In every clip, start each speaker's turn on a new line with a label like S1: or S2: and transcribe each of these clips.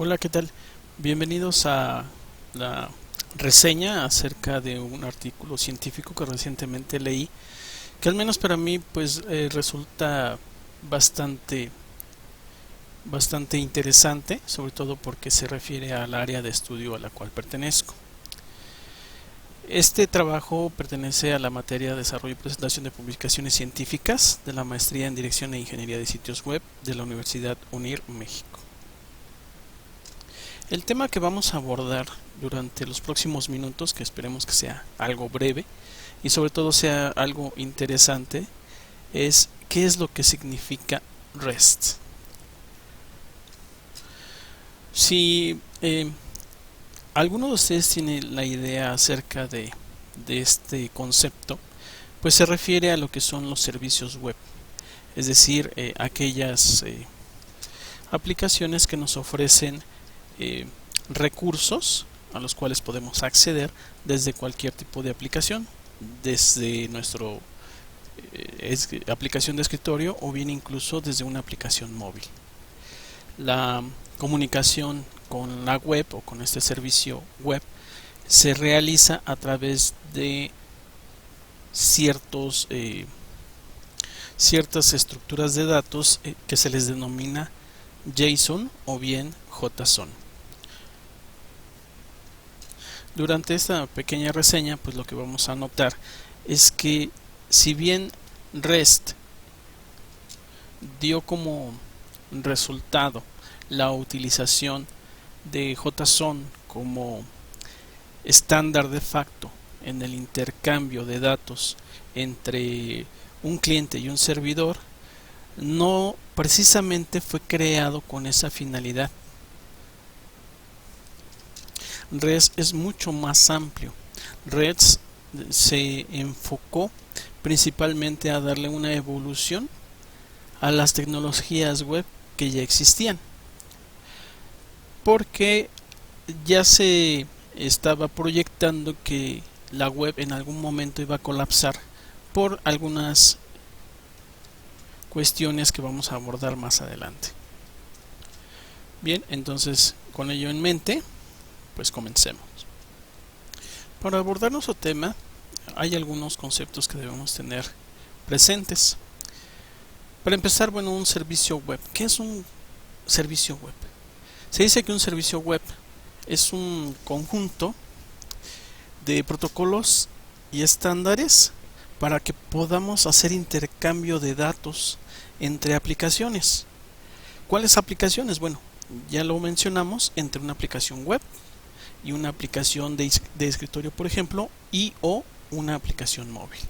S1: Hola, ¿qué tal? Bienvenidos a la reseña acerca de un artículo científico que recientemente leí, que al menos para mí resulta bastante bastante interesante, sobre todo porque se refiere al área de estudio a la cual pertenezco. Este trabajo pertenece a la materia de desarrollo y presentación de publicaciones científicas de la maestría en Dirección e Ingeniería de Sitios Web de la Universidad UNIR México. El tema que vamos a abordar durante los próximos minutos, que esperemos que sea algo breve y sobre todo sea algo interesante, es qué es lo que significa REST. Si alguno de ustedes tiene la idea acerca de este concepto, pues se refiere a lo que son los servicios web, es decir, aquellas aplicaciones que nos ofrecen eh, recursos a los cuales podemos acceder desde cualquier tipo de aplicación, desde nuestra aplicación de escritorio o bien incluso desde una aplicación móvil. La comunicación con la web o con este servicio web se realiza a través de ciertas estructuras de datos que se les denomina JSON o bien JSON. Durante esta pequeña reseña, pues lo que vamos a notar es que si bien REST dio como resultado la utilización de JSON como estándar de facto en el intercambio de datos entre un cliente y un servidor, no precisamente fue creado con esa finalidad. REST es mucho más amplio. REST se enfocó principalmente a darle una evolución a las tecnologías web que ya existían, porque ya se estaba proyectando que la web en algún momento iba a colapsar por algunas cuestiones que vamos a abordar más adelante. Bien, entonces con ello en mente, pues comencemos. Para abordar nuestro tema, hay algunos conceptos que debemos tener presentes. Para empezar, bueno, un servicio web. ¿Qué es un servicio web? Se dice que un servicio web es un conjunto de protocolos y estándares para que podamos hacer intercambio de datos entre aplicaciones. ¿Cuáles aplicaciones? Bueno, ya lo mencionamos, entre una aplicación web y una aplicación de escritorio, por ejemplo, y o una aplicación móvil.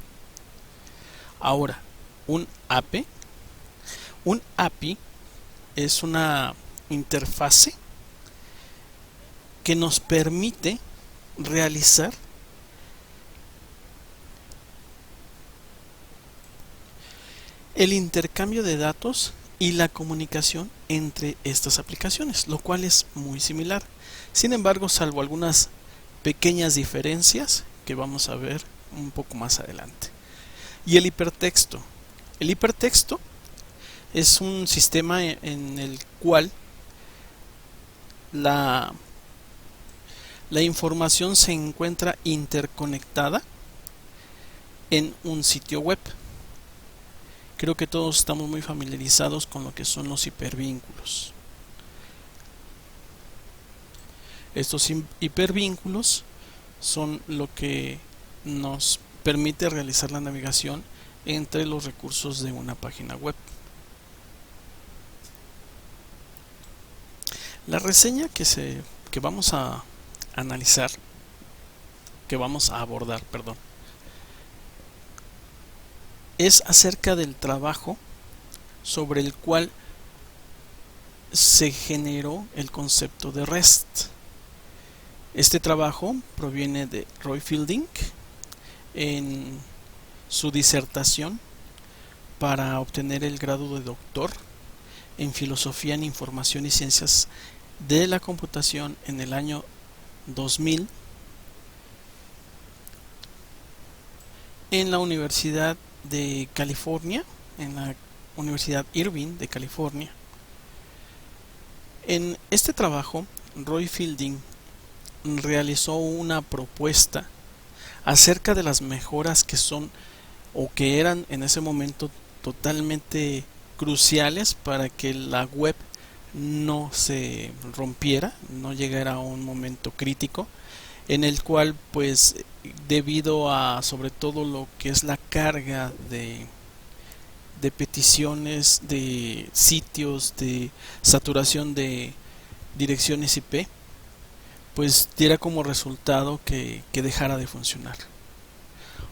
S1: Ahora, un API. Un API es una interfase que nos permite realizar el intercambio de datos y la comunicación entre estas aplicaciones, lo cual es muy similar. Sin embargo, salvo algunas pequeñas diferencias que vamos a ver un poco más adelante. Y el hipertexto. El hipertexto es un sistema en el cual la información se encuentra interconectada en un sitio web. Creo que todos estamos muy familiarizados con lo que son los hipervínculos. Estos hipervínculos son lo que nos permite realizar la navegación entre los recursos de una página web. La reseña que vamos a analizar, que vamos a abordar, perdón, es acerca del trabajo sobre el cual se generó el concepto de REST. Este trabajo proviene de Roy Fielding en su disertación para obtener el grado de doctor en Filosofía en Información y Ciencias de la Computación en el año 2000 en la Universidad de California, en la Universidad Irvine de California. En este trabajo, Roy Fielding realizó una propuesta acerca de las mejoras que son o que eran en ese momento totalmente cruciales para que la web no se rompiera, no llegara a un momento crítico en el cual pues debido a sobre todo lo que es la carga de peticiones, de sitios, de saturación de direcciones IP, pues diera como resultado que dejara de funcionar.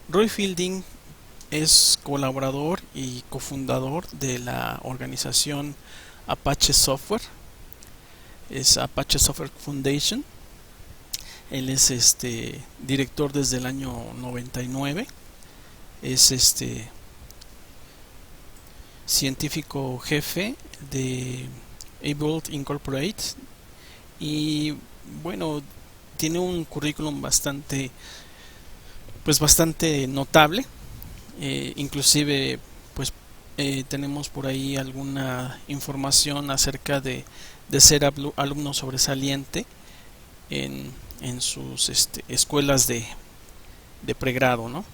S1: Roy Fielding es colaborador y cofundador de la organización Apache Software, es Apache Software Foundation. Él es director desde el año 99, es científico jefe de Able Incorporated y bueno, tiene un currículum bastante notable. Inclusive pues tenemos por ahí alguna información acerca de ser alumno sobresaliente en sus escuelas de pregrado, ¿no?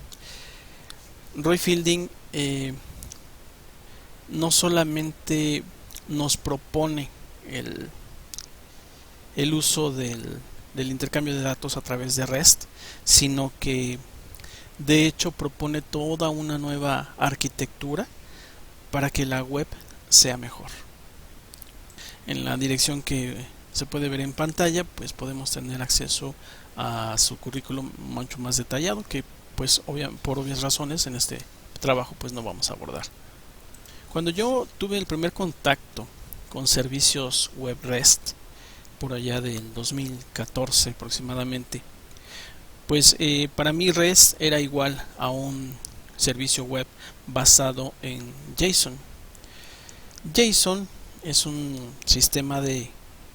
S1: Roy Fielding no solamente nos propone el uso del intercambio de datos a través de REST, sino que de hecho propone toda una nueva arquitectura para que la web sea mejor. En la dirección que se puede ver en pantalla, pues podemos tener acceso a su currículum mucho más detallado, que pues por obvias razones en este trabajo pues no vamos a abordar. Cuando yo tuve el primer contacto con servicios web REST por allá del 2014 aproximadamente, pues para mí REST era igual a un servicio web basado en JSON. JSON es un sistema de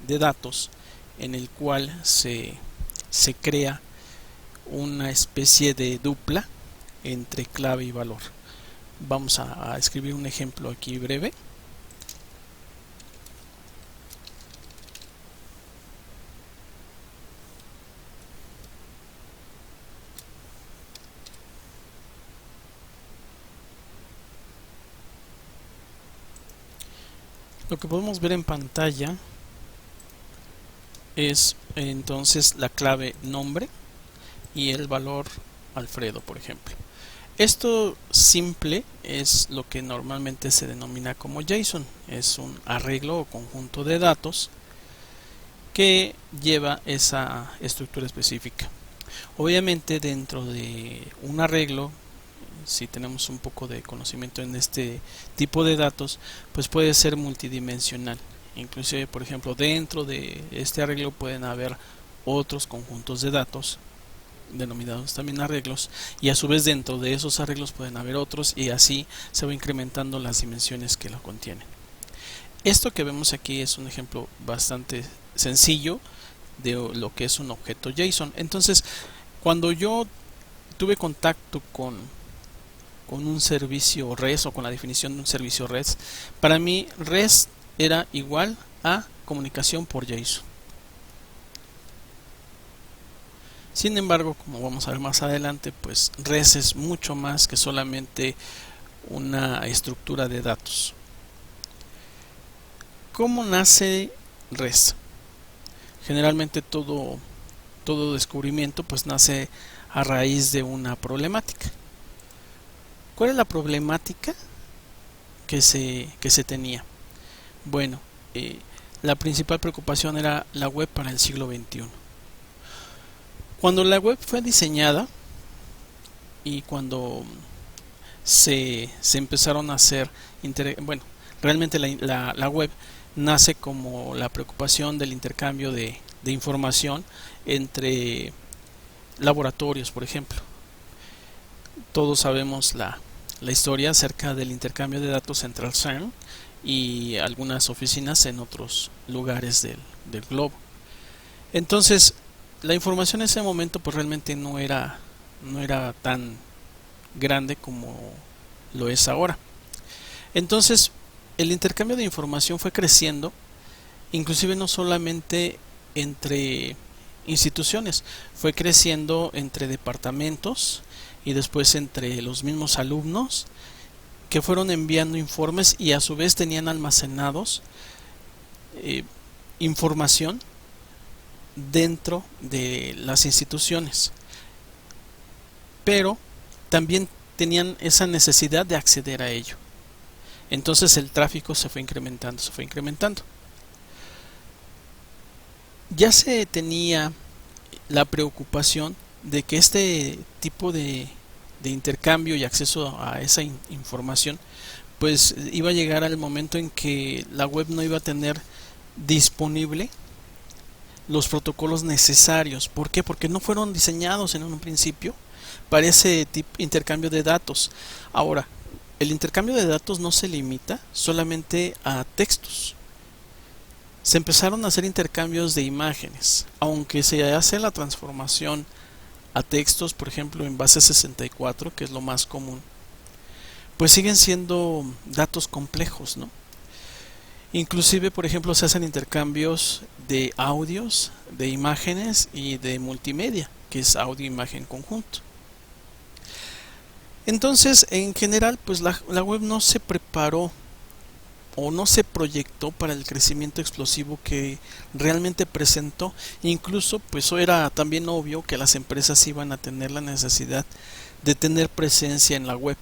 S1: datos en el cual se crea una especie de dupla entre clave y valor. Vamos a escribir un ejemplo aquí breve. Lo que podemos ver en pantalla es entonces la clave nombre y el valor Alfredo, por ejemplo. Esto simple es lo que normalmente se denomina como JSON. Es un arreglo o conjunto de datos que lleva esa estructura específica. Obviamente dentro de un arreglo, si tenemos un poco de conocimiento en este tipo de datos, pues puede ser multidimensional. Inclusive, por ejemplo, dentro de este arreglo pueden haber otros conjuntos de datos denominados también arreglos, y a su vez dentro de esos arreglos pueden haber otros, y así se va incrementando las dimensiones que lo contienen. Esto que vemos aquí es un ejemplo bastante sencillo de lo que es un objeto JSON. Entonces, cuando yo tuve contacto con un servicio REST o con la definición de un servicio REST, para mí REST era igual a comunicación por JSON. Sin embargo, como vamos a ver más adelante, pues REST es mucho más que solamente una estructura de datos. ¿Cómo nace REST? Generalmente todo descubrimiento pues nace a raíz de una problemática. ¿Cuál es la problemática que se tenía? Bueno, la principal preocupación era la web para el siglo XXI. Cuando la web fue diseñada y cuando se empezaron a hacer, realmente la web nace como la preocupación del intercambio de información entre laboratorios, por ejemplo. Todos sabemos la historia acerca del intercambio de datos entre el CERN y algunas oficinas en otros lugares del globo. Entonces, la información en ese momento pues realmente no era tan grande como lo es ahora. Entonces, el intercambio de información fue creciendo inclusive no solamente entre instituciones, fue creciendo entre departamentos y después entre los mismos alumnos que fueron enviando informes y a su vez tenían almacenados información dentro de las instituciones, pero también tenían esa necesidad de acceder a ello. Entonces el tráfico se fue incrementando, se fue incrementando. Ya se tenía la preocupación de que este tipo de intercambio y acceso a esa información pues iba a llegar al momento en que la web no iba a tener disponible los protocolos necesarios. ¿Por qué? Porque no fueron diseñados en un principio para ese tipo de intercambio de datos. Ahora, el intercambio de datos no se limita solamente a textos. Se empezaron a hacer intercambios de imágenes, aunque se hace la transformación a textos, por ejemplo en base 64, que es lo más común, pues siguen siendo datos complejos, ¿no? Inclusive, por ejemplo, se hacen intercambios de audios, de imágenes y de multimedia, que es audio-imagen conjunto. Entonces, en general, pues la web no se preparó o no se proyectó para el crecimiento explosivo que realmente presentó. Incluso pues era también obvio que las empresas iban a tener la necesidad de tener presencia en la web.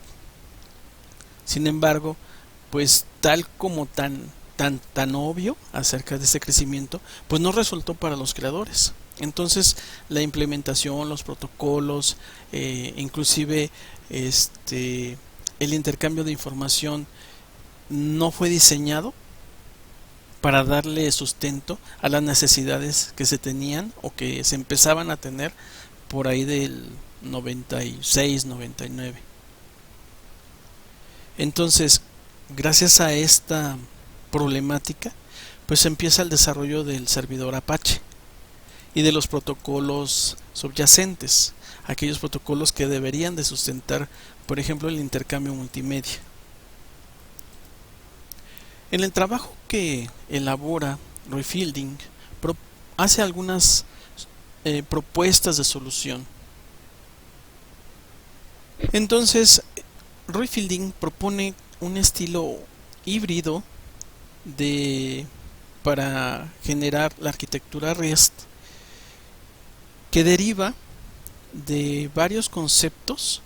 S1: Sin embargo, pues tal como tan obvio acerca de este crecimiento, pues no resultó para los creadores. Entonces la implementación, los protocolos, inclusive el intercambio de información no fue diseñado para darle sustento a las necesidades que se tenían o que se empezaban a tener por ahí del 96-99. Entonces, gracias a esta problemática, pues empieza el desarrollo del servidor Apache y de los protocolos subyacentes, aquellos protocolos que deberían de sustentar, por ejemplo, el intercambio multimedia. En el trabajo que elabora Roy Fielding, hace algunas propuestas de solución. Entonces, Roy Fielding propone un estilo híbrido para generar la arquitectura REST que deriva de varios conceptos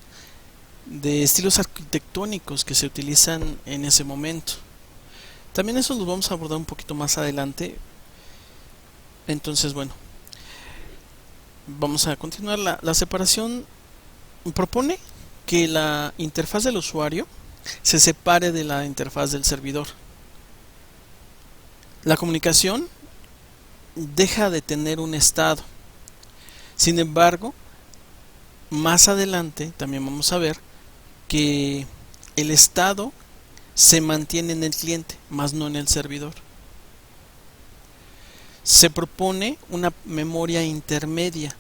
S1: de estilos arquitectónicos que se utilizan en ese momento. También eso lo vamos a abordar un poquito más adelante. Entonces, bueno, vamos a continuar. La separación propone que la interfaz del usuario se separe de la interfaz del servidor. La comunicación deja de tener un estado. Sin embargo, más adelante también vamos a ver que el estado se mantiene en el cliente, más no en el servidor. Se propone una memoria intermedia,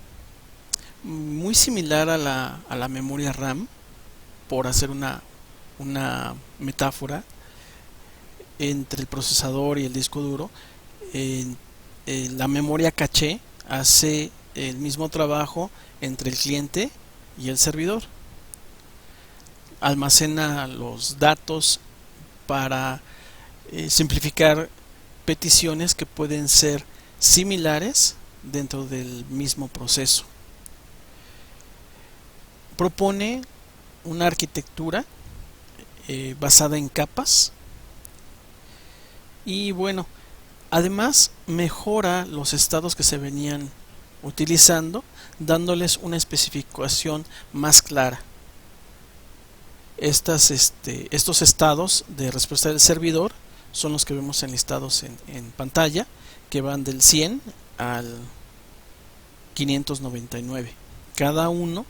S1: muy similar a la memoria RAM, por hacer una metáfora entre el procesador y el disco duro. La memoria caché hace el mismo trabajo entre el cliente y el servidor. Almacena los datos para simplificar peticiones que pueden ser similares dentro del mismo proceso. Propone una arquitectura basada en capas y bueno, además mejora los estados que se venían utilizando, dándoles una especificación más clara. Estos estados de respuesta del servidor son los que vemos enlistados en pantalla, que van del 100 al 599. Cada uno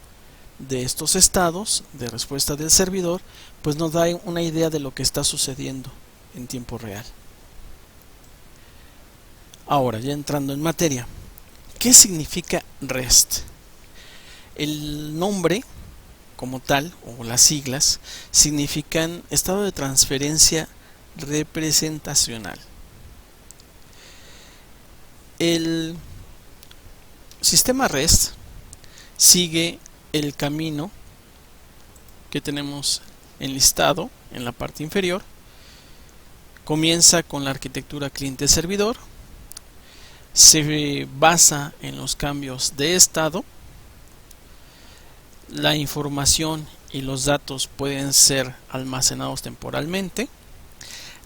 S1: de estos estados de respuesta del servidor pues nos da una idea de lo que está sucediendo en tiempo real. Ahora, ya entrando en materia, ¿qué significa REST? El nombre como tal, o las siglas, significan estado de transferencia representacional. El sistema REST sigue el camino que tenemos enlistado en la parte inferior. Comienza con la arquitectura cliente-servidor, se basa en los cambios de estado, la información y los datos pueden ser almacenados temporalmente,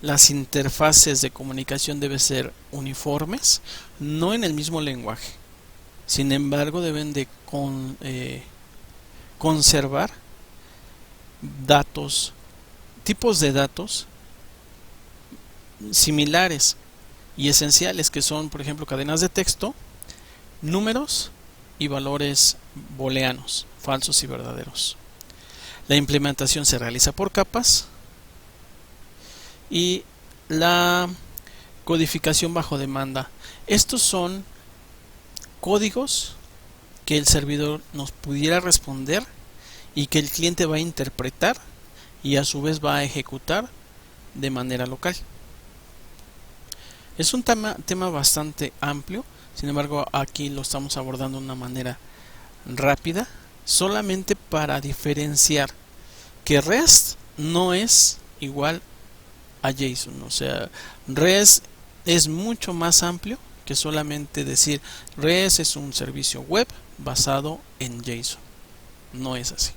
S1: las interfaces de comunicación deben ser uniformes, no en el mismo lenguaje, sin embargo deben de conservar datos, tipos de datos similares y esenciales, que son, por ejemplo, cadenas de texto, números y valores booleanos, falsos y verdaderos. La implementación se realiza por capas y la codificación bajo demanda. Estos son códigos que el servidor nos pudiera responder y que el cliente va a interpretar y a su vez va a ejecutar de manera local. Es un tema bastante amplio, sin embargo aquí lo estamos abordando de una manera rápida, solamente para diferenciar que REST no es igual a JSON. O sea, REST es mucho más amplio que solamente decir REST es un servicio web basado en JSON. No es así.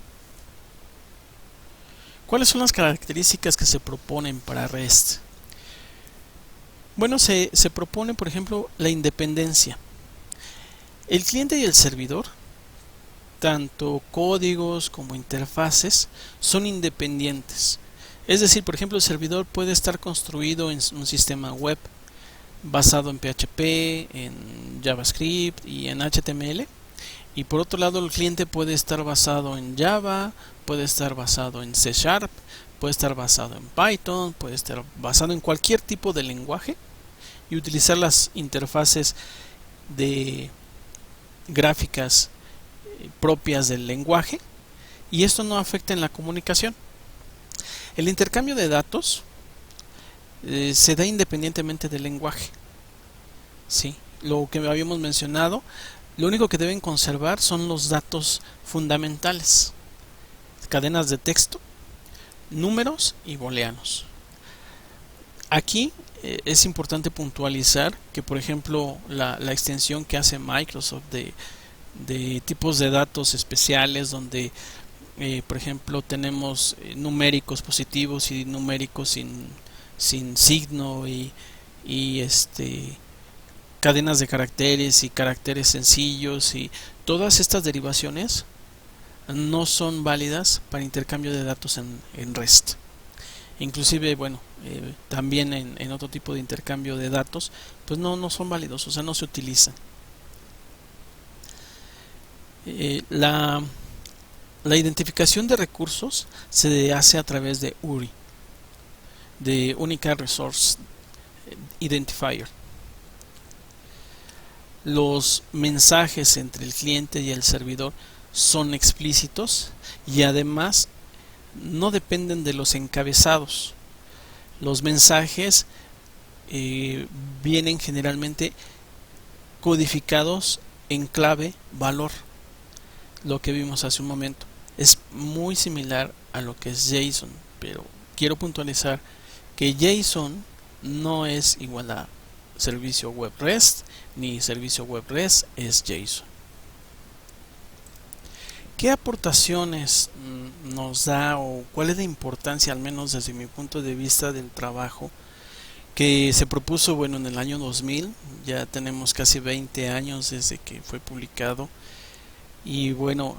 S1: ¿Cuáles son las características que se proponen para REST? Bueno, se propone, por ejemplo, la independencia. El cliente y el servidor, tanto códigos como interfaces, son independientes. Es decir, por ejemplo, el servidor puede estar construido en un sistema web basado en PHP, en JavaScript y en HTML. Y por otro lado, el cliente puede estar basado en Java, puede estar basado en C#, puede estar basado en Python, puede estar basado en cualquier tipo de lenguaje y utilizar las interfaces de gráficas propias del lenguaje, y esto no afecta en la comunicación. El intercambio de datos se da independientemente del lenguaje. Sí, lo que habíamos mencionado, lo único que deben conservar son los datos fundamentales: cadenas de texto, números y booleanos. Aquí es importante puntualizar que, por ejemplo, la extensión que hace Microsoft de tipos de datos especiales, donde por ejemplo tenemos numéricos positivos y numéricos sin signo, y cadenas de caracteres y caracteres sencillos, y todas estas derivaciones no son válidas para intercambio de datos en REST. Inclusive, bueno, también en otro tipo de intercambio de datos, pues no son válidos, o sea, no se utilizan. La identificación de recursos se hace a través de URI, de Unique Resource Identifier. Los mensajes entre el cliente y el servidor son explícitos y además no dependen de los encabezados. Los mensajes vienen generalmente codificados en clave valor. Lo que vimos hace un momento es muy similar a lo que es JSON, pero quiero puntualizar que JSON no es igual a servicio web REST, ni servicio web REST es JSON. ¿Qué aportaciones nos da, o cuál es la importancia, al menos desde mi punto de vista, del trabajo que se propuso, bueno, en el año 2000? Ya tenemos casi 20 años desde que fue publicado, y bueno,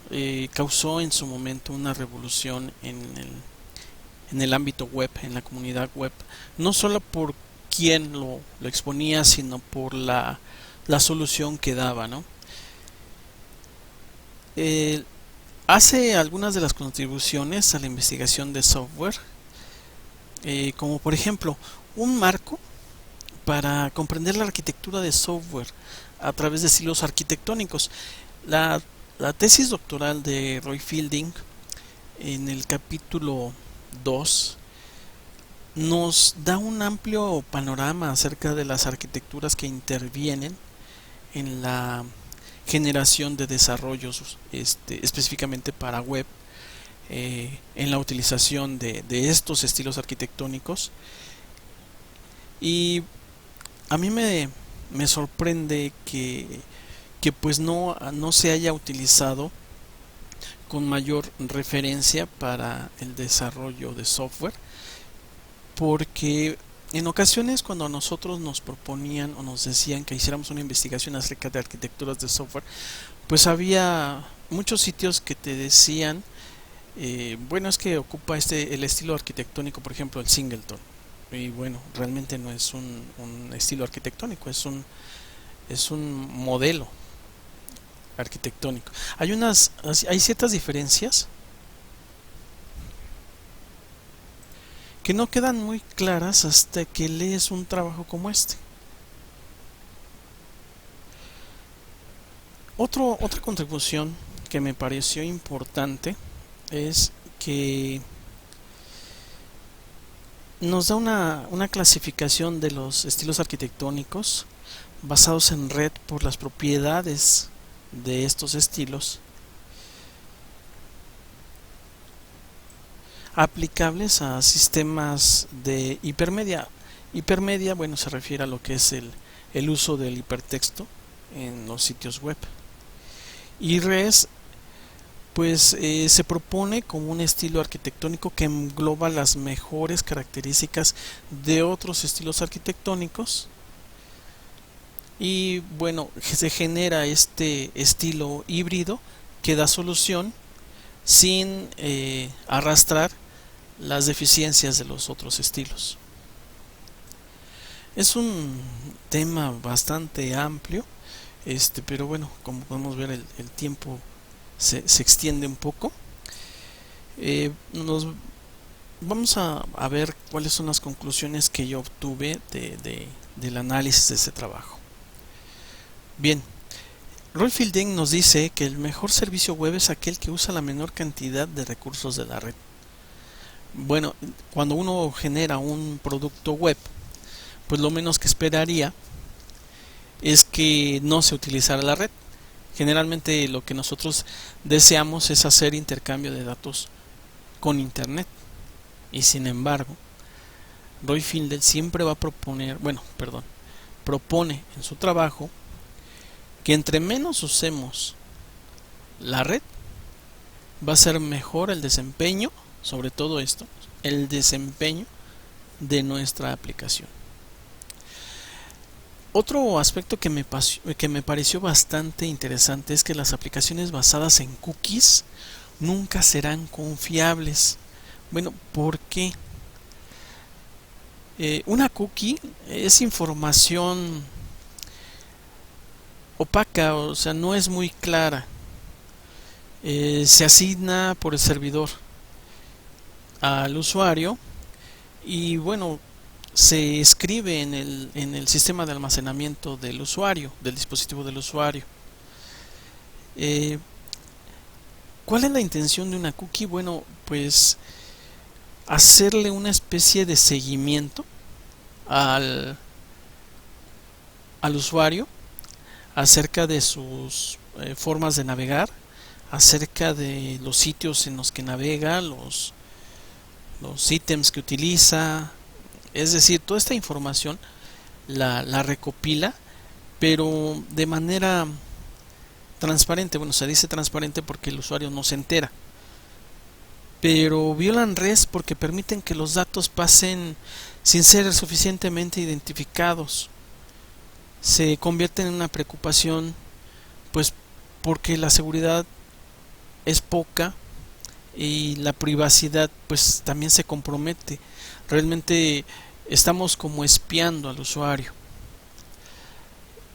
S1: causó en su momento una revolución en el ámbito web, en la comunidad web, no solo por quien lo exponía, sino por la solución que daba, ¿no? Hace algunas de las contribuciones a la investigación de software, como por ejemplo un marco para comprender la arquitectura de software a través de silos arquitectónicos. La tesis doctoral de Roy Fielding, en el capítulo 2, nos da un amplio panorama acerca de las arquitecturas que intervienen en la generación de desarrollos específicamente para web, en la utilización de estos estilos arquitectónicos. Y a mí me sorprende que pues no se haya utilizado con mayor referencia para el desarrollo de software, porque en ocasiones cuando a nosotros nos proponían o nos decían que hiciéramos una investigación acerca de arquitecturas de software, pues había muchos sitios que te decían, bueno, es que ocupa el estilo arquitectónico, por ejemplo, el Singleton. Y bueno, realmente no es un estilo arquitectónico, es un modelo arquitectónico. Hay ciertas diferencias que no quedan muy claras hasta que lees un trabajo como este. Otra contribución que me pareció importante es que nos da una clasificación de los estilos arquitectónicos basados en red por las propiedades de estos estilos aplicables a sistemas de hipermedia. Hipermedia, bueno, se refiere a lo que es el uso del hipertexto en los sitios web. Y res, pues se propone como un estilo arquitectónico que engloba las mejores características de otros estilos arquitectónicos. Y bueno, se genera este estilo híbrido que da solución sin arrastrar las deficiencias de los otros estilos. Es un tema bastante amplio, pero bueno, como podemos ver el tiempo se extiende un poco. Nos vamos a ver cuáles son las conclusiones que yo obtuve del análisis de ese trabajo. Bien, Roy Fielding nos dice que el mejor servicio web es aquel que usa la menor cantidad de recursos de la red. Bueno, cuando uno genera un producto web, pues lo menos que esperaría es que no se utilizara la red. Generalmente lo que nosotros deseamos es hacer intercambio de datos con internet. Y sin embargo, Roy Fielding siempre va a propone en su trabajo que entre menos usemos la red, va a ser mejor el desempeño, sobre todo esto, el desempeño de nuestra aplicación. Otro aspecto que me pareció bastante interesante es que las aplicaciones basadas en cookies nunca serán confiables. Bueno, ¿por qué? Una cookie es información opaca, o sea, no es muy clara. Se asigna por el servidor al usuario y bueno, se escribe en el sistema de almacenamiento del usuario, del dispositivo del usuario. ¿Cuál es la intención de una cookie? Bueno, pues hacerle una especie de seguimiento al usuario acerca de sus formas de navegar, acerca de los sitios en los que navega, los ítems que utiliza. Es decir, toda esta información la recopila, pero de manera transparente. Bueno, se dice transparente porque el usuario no se entera, pero violan res porque permiten que los datos pasen sin ser suficientemente identificados. Se convierte en una preocupación, pues porque la seguridad es poca y la privacidad pues también se compromete. Realmente estamos como espiando al usuario.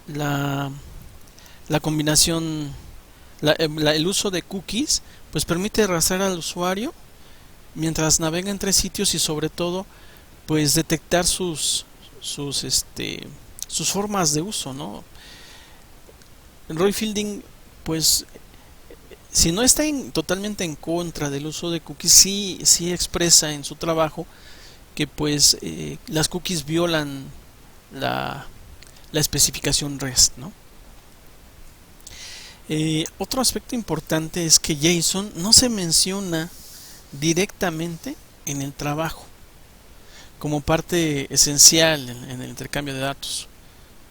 S1: La combinación, el uso de cookies pues permite rastrear al usuario mientras navega entre sitios y sobre todo pues detectar sus formas de uso, ¿no? Roy Fielding, pues, si no está totalmente en contra del uso de cookies, sí expresa en su trabajo que pues las cookies violan la especificación REST, ¿no? Otro aspecto importante es que JSON no se menciona directamente en el trabajo como parte esencial en el intercambio de datos.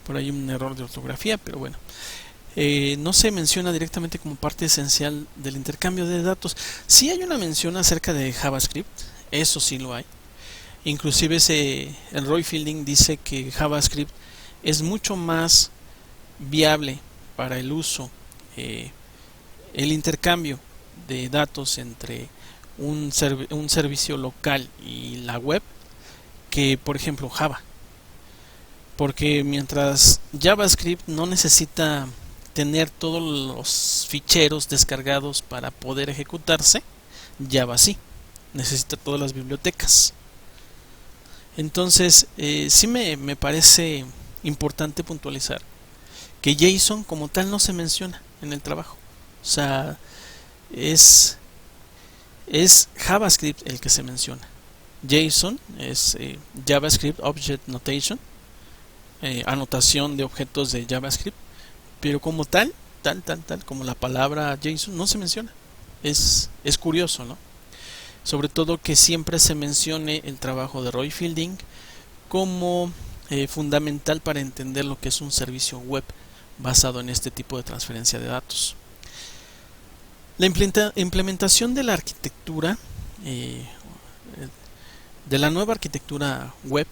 S1: Por ahí un error de ortografía, pero bueno. No se menciona directamente como parte esencial del intercambio de datos. Sí hay una mención acerca de JavaScript, eso sí lo hay. Inclusive el Roy Fielding dice que JavaScript es mucho más viable para el uso, el intercambio de datos entre un servicio local y la web que, por ejemplo, Java. Porque mientras JavaScript no necesita tener todos los ficheros descargados para poder ejecutarse, Java sí necesita todas las bibliotecas. Entonces, sí me parece importante puntualizar que JSON como tal no se menciona en el trabajo. O sea, es JavaScript el que se menciona. JSON es JavaScript Object Notation, anotación de objetos de JavaScript, pero como tal, como la palabra JSON no se menciona. Es curioso, ¿no? Sobre todo que siempre se mencione el trabajo de Roy Fielding como fundamental para entender lo que es un servicio web basado en este tipo de transferencia de datos. La implementación de la arquitectura, de la nueva arquitectura web,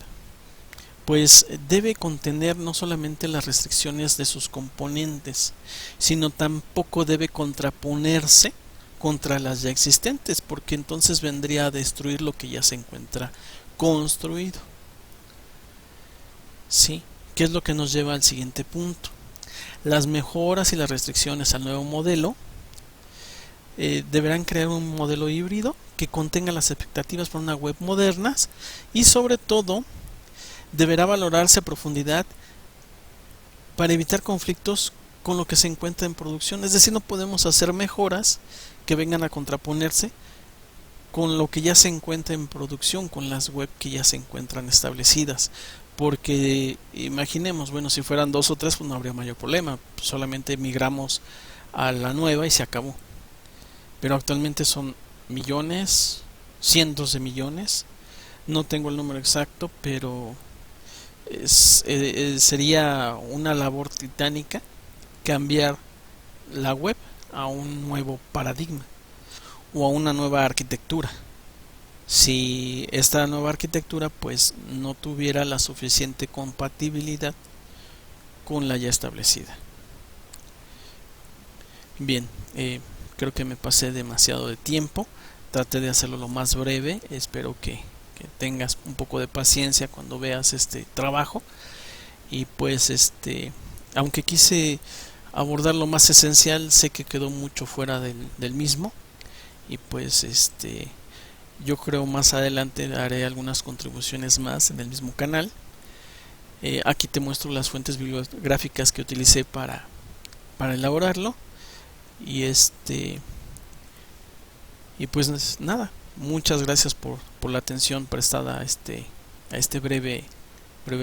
S1: pues debe contener no solamente las restricciones de sus componentes, sino tampoco debe contraponerse contra las ya existentes, porque entonces vendría a destruir lo que ya se encuentra construido. ¿Sí? ¿Qué es lo que nos lleva al siguiente punto? Las mejoras y las restricciones al nuevo modelo deberán crear un modelo híbrido que contenga las expectativas para una web modernas y sobre todo deberá valorarse a profundidad para evitar conflictos con lo que se encuentra en producción. Es decir, no podemos hacer mejoras que vengan a contraponerse con lo que ya se encuentra en producción, con las web que ya se encuentran establecidas. Porque imaginemos, bueno, si fueran 2 o 3 pues no habría mayor problema, solamente migramos a la nueva y se acabó. Pero actualmente son millones, cientos de millones, no tengo el número exacto, pero sería una labor titánica cambiar la web a un nuevo paradigma o a una nueva arquitectura. Si esta nueva arquitectura pues no tuviera la suficiente compatibilidad con la ya establecida. Bien, creo que me pasé demasiado de tiempo, traté de hacerlo lo más breve, espero que tengas un poco de paciencia cuando veas este trabajo y pues aunque quise abordar lo más esencial, sé que quedó mucho fuera del mismo y pues yo creo más adelante haré algunas contribuciones más en el mismo canal. Aquí te muestro las fuentes bibliográficas que utilicé para elaborarlo y y pues nada, muchas gracias por la atención prestada a este breve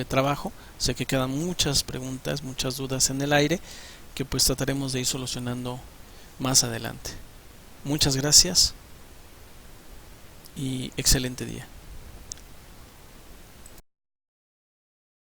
S1: trabajo. Sé que quedan muchas preguntas, muchas dudas en el aire que pues trataremos de ir solucionando más adelante. Muchas gracias y excelente día.